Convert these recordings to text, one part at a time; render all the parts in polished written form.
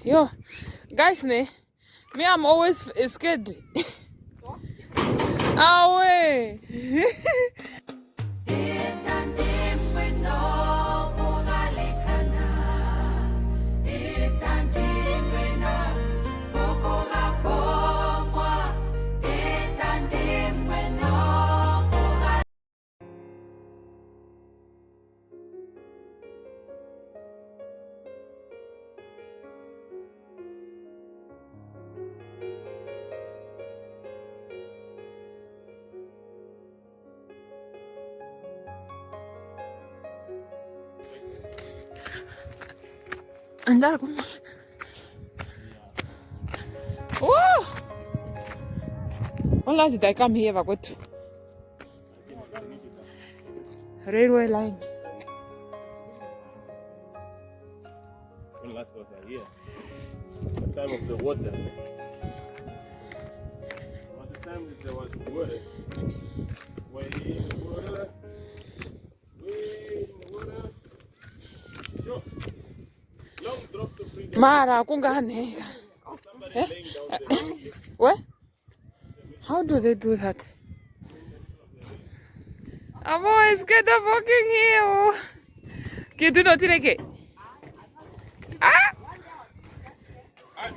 Yo, guys, me, I'm always scared. Away. And that one. Oh! When last did I come here? I got to railway line. When last was I here? The time of the water. At the time that there was water. Way in the water. Way in the water. Sure. Long drop to freedom. Mara, kungane. Somebody laying down there. What? How do they do that? I'm always scared of walking here. Okay, do not take it. Ah!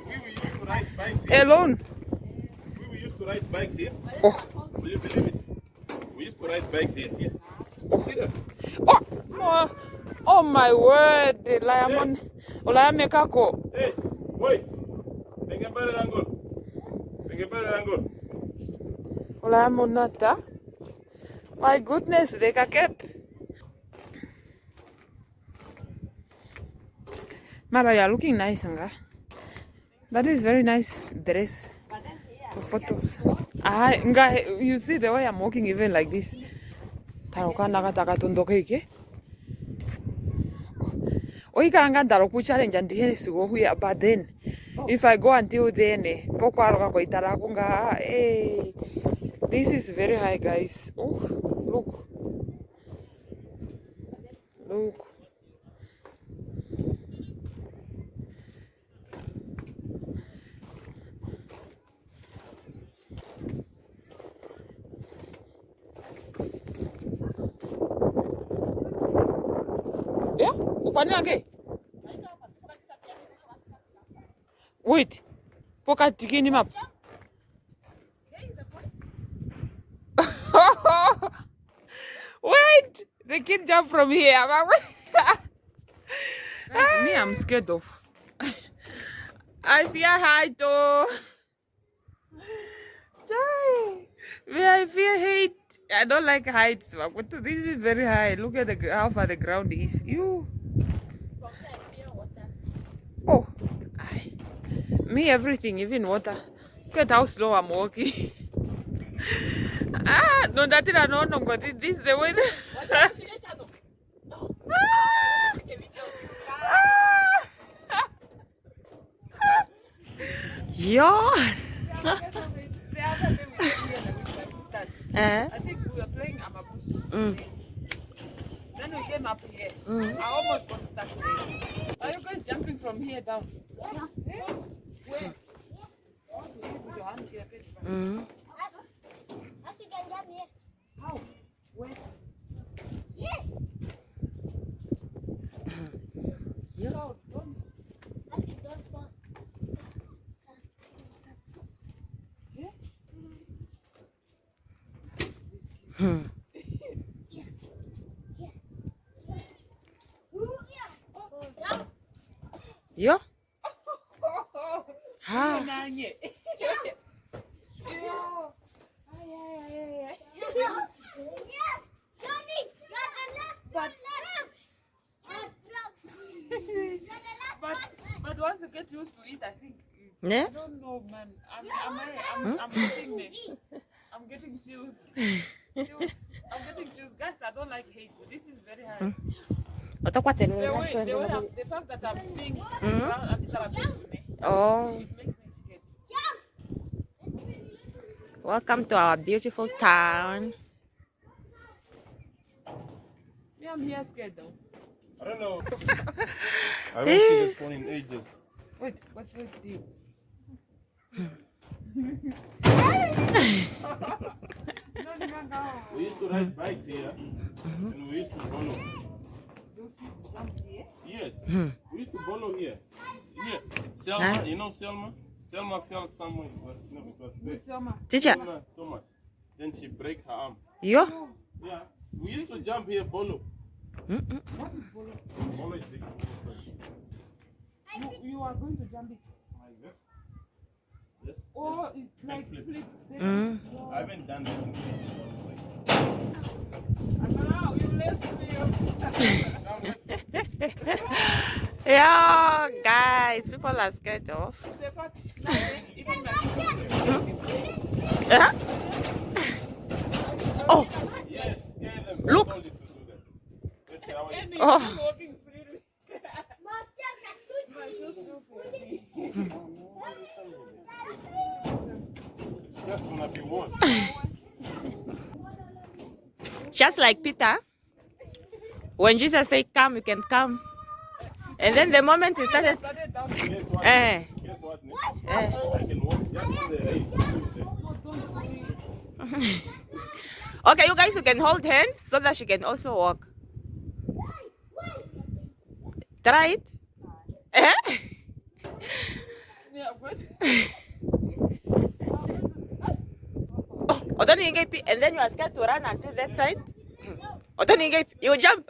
We used to ride bikes here. Alone. We used to ride bikes here. Oh. Will you believe it? We used to ride bikes here. Yeah. Serious? Oh. Oh my word. Liamon. Olayame kako. Hey, boy. Make a better angle. Make a better angle. Olayamon nata. My goodness, they can keep. Mara, you're looking nice, Anga. That is very nice dress for photos. Nga, you see the way I'm walking even like this. Oikanga ndaroku challenge and here to go here, but then if I go until then, this is very high, guys. Oh, look. Look. Yeah? Upani wait. Poka tikini map. Wait! The kid jumped from here. Guys, me, I'm scared of. I fear height, though. Me, I fear height. I don't like heights. But this is very high. Look at how far the ground is. You. Oh. Me, everything, even water. Look at how slow I'm walking. No, that is no, but this is the way. Yo. I think we were playing Amabus. Then we came up here. I almost got stuck there. Are you guys jumping from here down? Yeah. Where? Put your hand here. I think I jump here. How? Where? Yeah. Yeah. So, don't. I think don't fall. Yeah? Yeah? Ha. But once you get used to it, I think. Yeah? I don't know, man. I'm getting chills. I'm getting chills. Guys, I don't like hate. This is very high. The fact that I'm seeing Oh, it makes me scared. welcome to our beautiful town. Yeah, I'm here scared though. I don't know. I haven't seen this one in ages. Wait, what do you We used to ride bikes here, and we used to follow. Those kids jump here? Yes, we used to follow here. Here, Selma, you know Selma? Selma fell somewhere. It was With Selma. Teacher. Selma Thomas. Then she break her arm. Yo. Yeah, we used to jump here, bolo. What is bolo? Bolo is this. You are going to jump it. Like this. Yes. Or it's like flip. flip. I haven't done that. And now you left me. Yeah, guys, people are scared of. The fact that even my Yeah. Oh, Yes, scare them. Look. I told you to do that. That's how it is. Oh. walking freely. My shoes feel free. It's just gonna be worse. just like Peter. When Jesus said, "Come, you can come," and then the moment he started, Started down. Guess what? eh, Guess what, Nick? eh. I can walk just on the rail. Okay, you guys, you can hold hands so that she can also walk. Try it. Eh? Yeah, but Oh, don't you get and then you are scared to run until that side. Oh, don't you get you jump.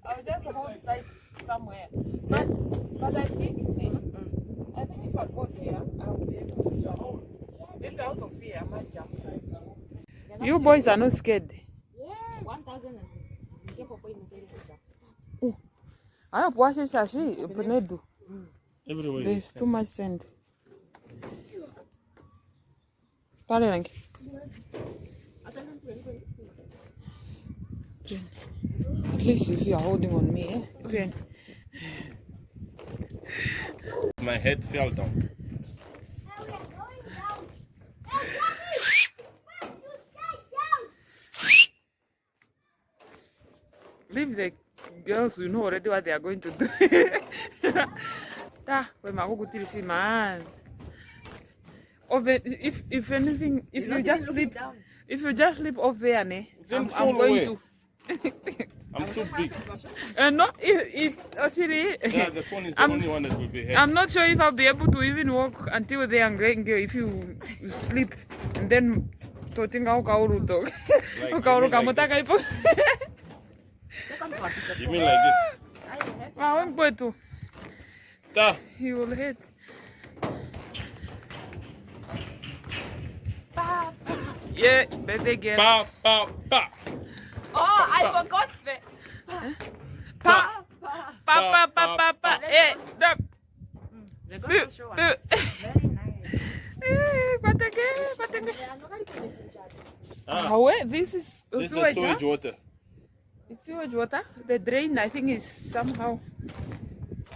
I'll just hold tight somewhere. But I think if I go there, I'll be able to jump. Maybe out of fear, I might jump. You boys are not scared. I have watched Shashi, Penedu. Everywhere. There's too much sand. At least if you are holding on me, then My head fell down. leave the girls, you know already what they are going to do. Man. If anything, if you just sleep off there, ne, Then I'm fall going away. to. I'm too big. No, if actually, Yeah, the phone is the I'm- only one that will be here. I'm not sure if I'll be able to even walk until there and if you sleep and then totinga ukauruto. Ukauruka mutaka ipo. You mean like this? Ah, one boy too. Ta. He will hit. Yeah, baby girl. Pa, pa, pa. Oh, I forgot the. Pa, pa, pa, pa, pa, pa. Eh, stop. The gospel show was very nice. What again? Ah, Where? This is this is sewage, huh? sewage water. It's sewage water. The drain, I think, is somehow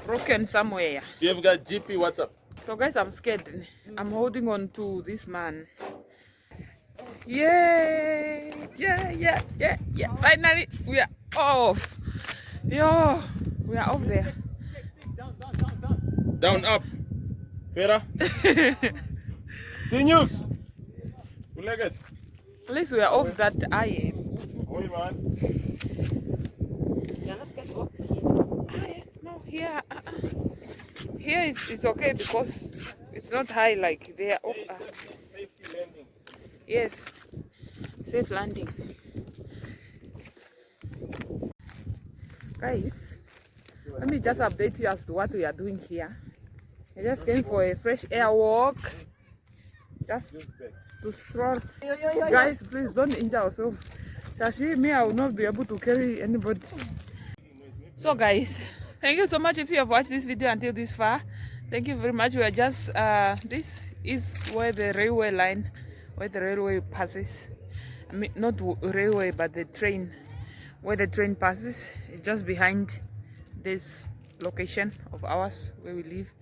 broken somewhere. You have got GP, what's up? So, guys, I'm scared. I'm holding on to this man. Yay! Yeah. Finally, we are off. Yo, we are off there. Down, up. Fera. News. We like it. At least we are off that eye. Oi, man. Yeah, let's get up No, here. Here it's okay because it's not high like there. Oh, Safety landing. yes, safe landing. Guys, let me just update you as to what we are doing here. I just came for a fresh air walk. Just to stroll. Guys, please don't injure yourself. Shashi, me, I will not be able to carry anybody. So guys, thank you so much if you have watched this video until this far. Thank you very much. We are just, this is where the railway line, where the railway passes. I mean, not railway, but the train, where the train passes, just behind this location of ours where we live.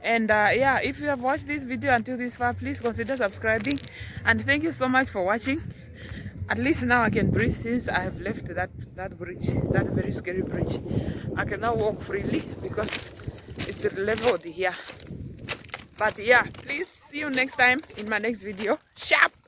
And yeah, if you have watched this video until this far, please consider subscribing. And thank you so much for watching. At least now I can breathe since I have left that bridge, that very scary bridge. I can now walk freely because it's leveled here. But yeah, please see you next time in my next video. Sharp!